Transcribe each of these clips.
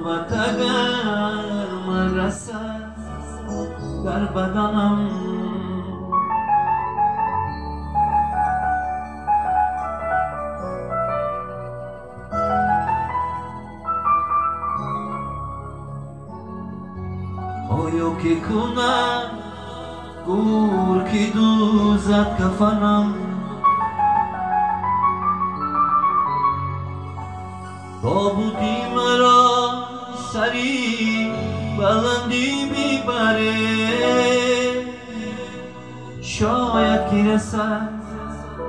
غربت اگر من رسد در بدنم، آیا که کنم گور که دوزد کفنم، تابوتی مرا سری بلندی میبره، شاید که رسد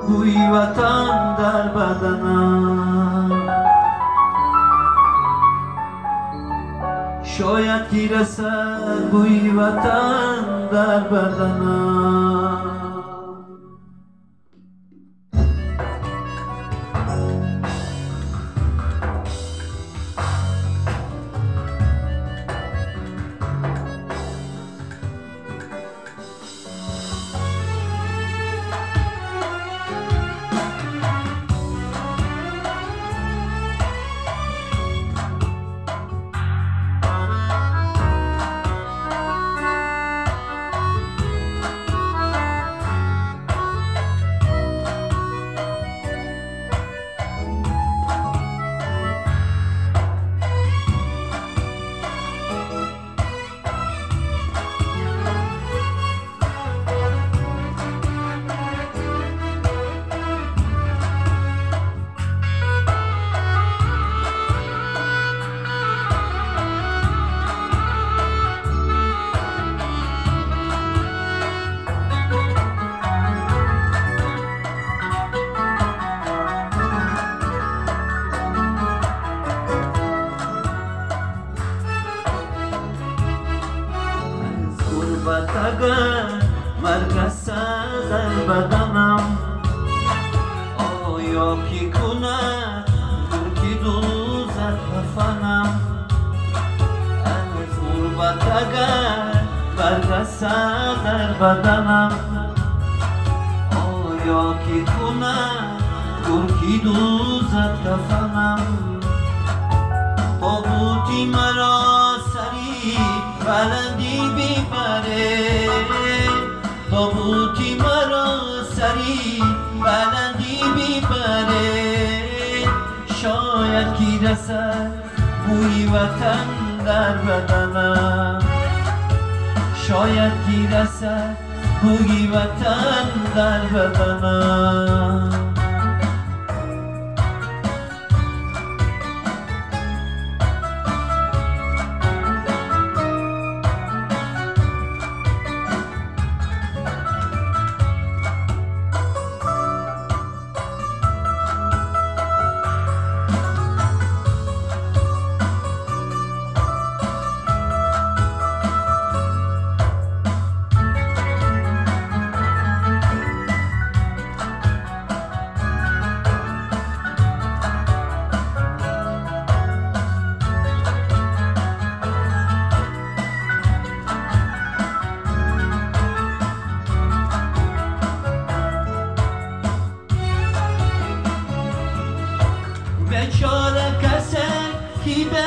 بوی وطن در بدنم، شاید که رسد بوی وطن در بدنم. اگر مرگ رسد در بدنم، آیا که کند گور که دوزد کفنم، از غربت اگر مرگ رسد در بدنم، آیا که کند گور که دوزد کفنم، تابوتی مرا سری بلندی بیبره، تابوتی مرا سری بلندی بیبره، شاید که رسد بوی وطن در بدنم، شاید که رسد بوی وطن در بدنم. بیچاره کسی که به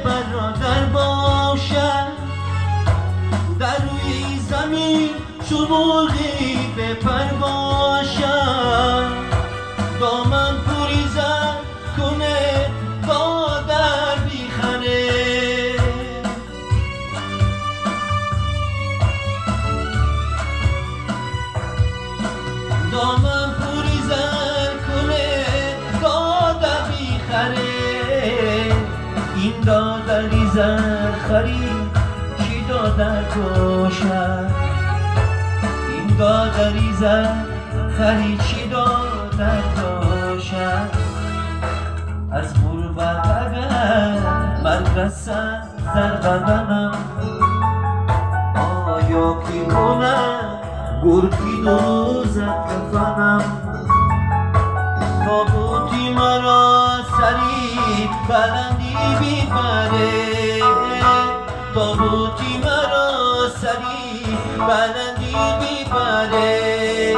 برادر باشد، در روی زمین چون مرغی بپر باشد، دامن پوریزن کنه مادر بیخره، دامن پوریزن کنه دادر بیخره، این دادری زر خرید چی دادر باشد، این دادری زر خرید چی دادر باشد، از غربت اگر مرگ رسد در بدنم، آیا که کنم گور که دوزد کفنم، تابوتی مرا سری بلندی بیبره، تابوتی مرا سری بلندی بیبره،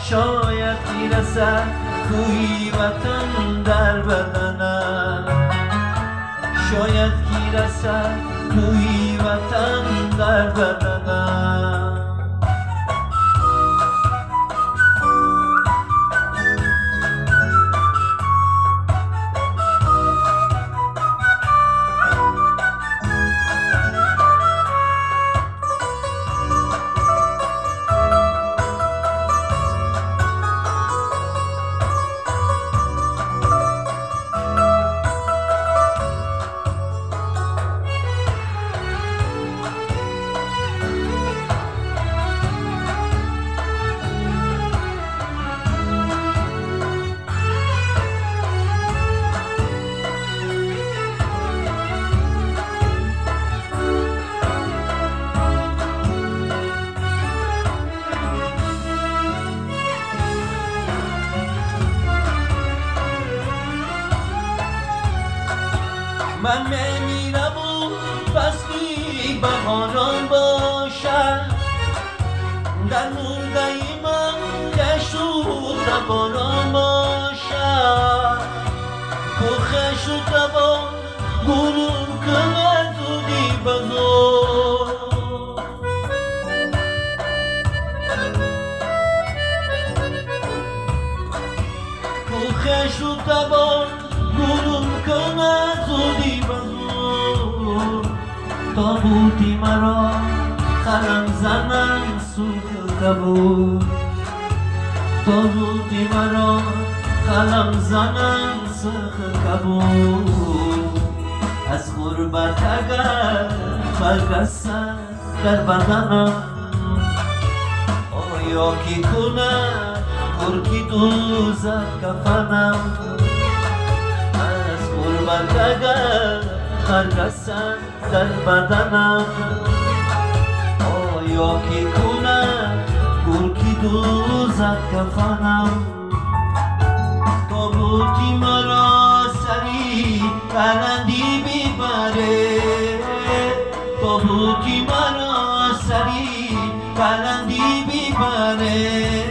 شاید که رسد بوی وطن در بدنم، شاید که میرسد بوی وطن در بدنم. من میمیرم و فصلی بهاران باشد، در مرده من گشود باران باشد. پخش و دوان گروه کند زودی بزرگ، پخش و دوان گروه کند زودی بزرگ. تابوتی مرا قلم زنن سرخ کبود، تابوتی مرا قلم زنن سرخ کبود. از غربت اگر برگسد در بدنم، آیا کی کند ترکی دوزد کفنم. از غربت اگر برگسد در بدنم، آیا کی کند ترکی دوزد کفنم. تابوتی مرا سری بلندی بیبره، تابوتی مرا سری بلندی بیبره.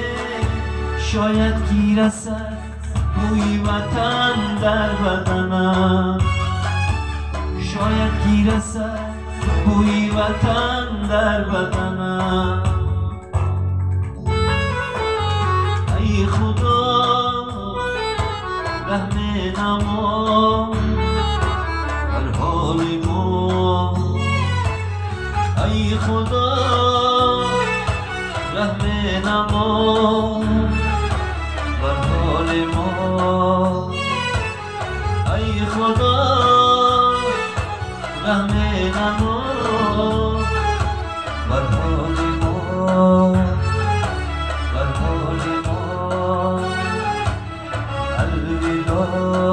شاید کی رسد بوی وطن در بدنم، شاید کی رسد بوی وطن در بدنم. ای خدا رحم نما بر حال ما، ای خدا رحم نما بر حال ما. ای خدا رحم نما بر حال ما، بر حال ما. الوداع